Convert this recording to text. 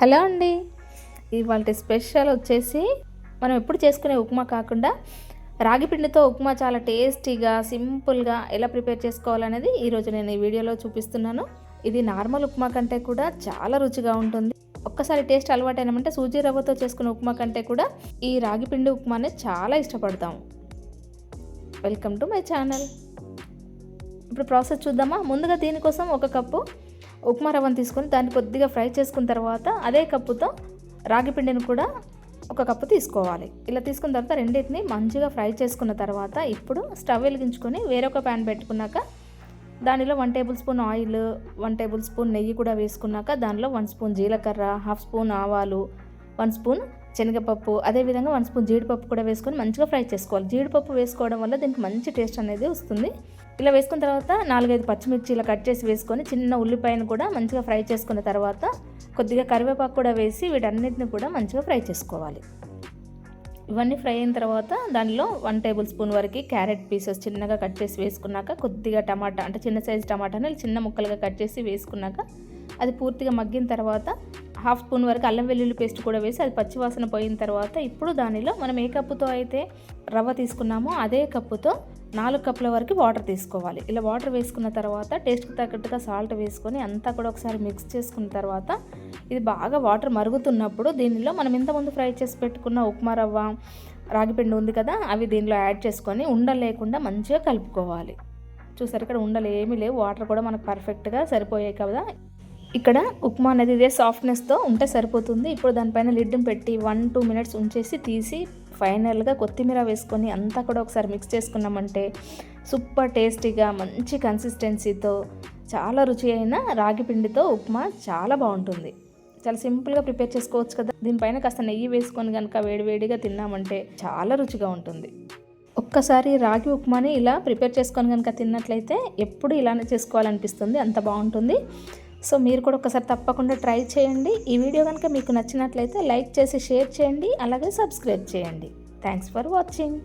Hello అండి. ఇవాల్టి special వచ్చేసి మనం ఎప్పుడు చేసుకునే ఉప్మా కాకుండా రాగి పిండితో ఉప్మా చాలా టేస్టీగా సింపుల్గా ఎలా ప్రిపేర్ చేసుకోవాలనేది ఈరోజు నేను ఈ వీడియోలో చూపిస్తున్నాను. ఇది నార్మల్ ఉప్మా కంటే కూడా చాలా రుచిగా ఉంటుంది. ఒక్కసారి టేస్ట్ అలవాటైనామంటే సూజీ రవ్వతో చేసుకునే ఉప్మా కంటే కూడా ఈ రాగి పిండి ఉప్మానే చాలా ఇష్టపడతాం. Welcome to my channel. ఇప్పుడు ప్రాసెస్ చూద్దామా. ముందుగా దీనికోసం 1 కప్పు ఉప్మా రవ్వను తీసుకొని దాన్ని కొద్దిగా ఫ్రై చేసుకున్న తర్వాత అదే కప్పుతో రాగి పిండిని కూడా 1 కప్పు తీసుకోవాలి. ఇలా తీసుకున్న తర్వాత రెండింటిని మంచిగా ఫ్రై చేసుకున్న తర్వాత ఇప్పుడు స్టవ్ వెలిగించుకొని వేరొక ప్యాన్ పెట్టుకున్నాక దానిలో 1 table spoon oil, 1 table spoon నెయ్యి కూడా వేసుకున్నాక దానిలో 1 స్పూన్ జీలకర్ర, 1/2 స్పూన్ ఆవాలు, 1 స్పూన్ శనగపప్పు, అదేవిధంగా 1 స్పూన్ జీడిపప్పు కూడా వేసుకొని మంచిగా ఫ్రై చేసుకోవాలి. జీడిపప్పు వేసుకోవడం వల్ల దీనికి మంచి టేస్ట్ అనేది వస్తుంది. ఇలా వేసుకున్న తర్వాత 4-5 పచ్చిమిర్చి ఇలా కట్ చేసి వేసుకొని చిన్న ఉల్లిపాయను కూడా మంచిగా ఫ్రై చేసుకున్న తర్వాత కొద్దిగా కరివేపాకు కూడా వేసి వీటన్నిటిని కూడా మంచిగా ఫ్రై చేసుకోవాలి. ఇవన్నీ ఫ్రై అయిన తర్వాత దానిలో 1 టేబుల్ స్పూన్ వరకు క్యారెట్ పీసెస్ చిన్నగా కట్ చేసి వేసుకున్నాక కొద్దిగా టమాటా అంటే చిన్న సైజు టమాటాని చిన్న ముక్కలుగా కట్ చేసి వేసుకున్నాక అది పూర్తిగా మగ్గిన తర్వాత 1/2 స్పూన్ వరకు అల్లం వెల్లుల్లి పేస్ట్ కూడా వేసి అది పచ్చివాసన పోయిన తర్వాత ఇప్పుడు దానిలో మనం ఏ కప్పుతో అయితే రవ్వ తీసుకున్నామో అదే కప్పుతో 4 కప్పుల వరకు వాటర్ తీసుకోవాలి. ఇలా వాటర్ వేసుకున్న తర్వాత టేస్ట్కి తగ్గట్టుగా సాల్ట్ వేసుకొని అంతా కూడా ఒకసారి మిక్స్ చేసుకున్న తర్వాత ఇది బాగా వాటర్ మరుగుతున్నప్పుడు దీనిలో మనం ఇంతకుముందు ఫ్రై చేసి పెట్టుకున్న ఉప్మా రవ్వ, రాగిపిండి ఉంది కదా, అవి దీనిలో యాడ్ చేసుకొని ఉండలు లేకుండా మంచిగా కలుపుకోవాలి. చూసారు ఇక్కడ ఉండలు ఏమీ లేవు, వాటర్ కూడా మనకు పర్ఫెక్ట్గా సరిపోయాయి కదా. ఇక్కడ ఉప్మా అనేది ఇదే సాఫ్ట్నెస్తో ఉంటే సరిపోతుంది. ఇప్పుడు దానిపైన లిడ్ని పెట్టి 1-2 మినిట్స్ ఉంచేసి తీసి ఫైనల్గా కొత్తిమీర వేసుకొని అంతా కూడా ఒకసారి మిక్స్ చేసుకున్నామంటే సూపర్ టేస్టీగా మంచి కన్సిస్టెన్సీతో చాలా రుచి అయిన రాగి పిండితో ఉప్మా చాలా బాగుంటుంది. చాలా సింపుల్గా ప్రిపేర్ చేసుకోవచ్చు కదా. దీనిపైన కాస్త నెయ్యి వేసుకొని కనుక వేడివేడిగా తిన్నామంటే చాలా రుచిగా ఉంటుంది. ఒక్కసారి రాగి ఉప్మాని ఇలా ప్రిపేర్ చేసుకొని కనుక తిన్నట్లయితే ఎప్పుడు ఇలానే చేసుకోవాలనిపిస్తుంది, అంత బాగుంటుంది. సో మీరు కూడా ఒకసారి తప్పకుండా ట్రై చేయండి. ఈ వీడియో కనుక మీకు నచ్చినట్లయితే లైక్ చేసి షేర్ చేయండి, అలాగే సబ్స్క్రైబ్ చేయండి. Thanks for watching.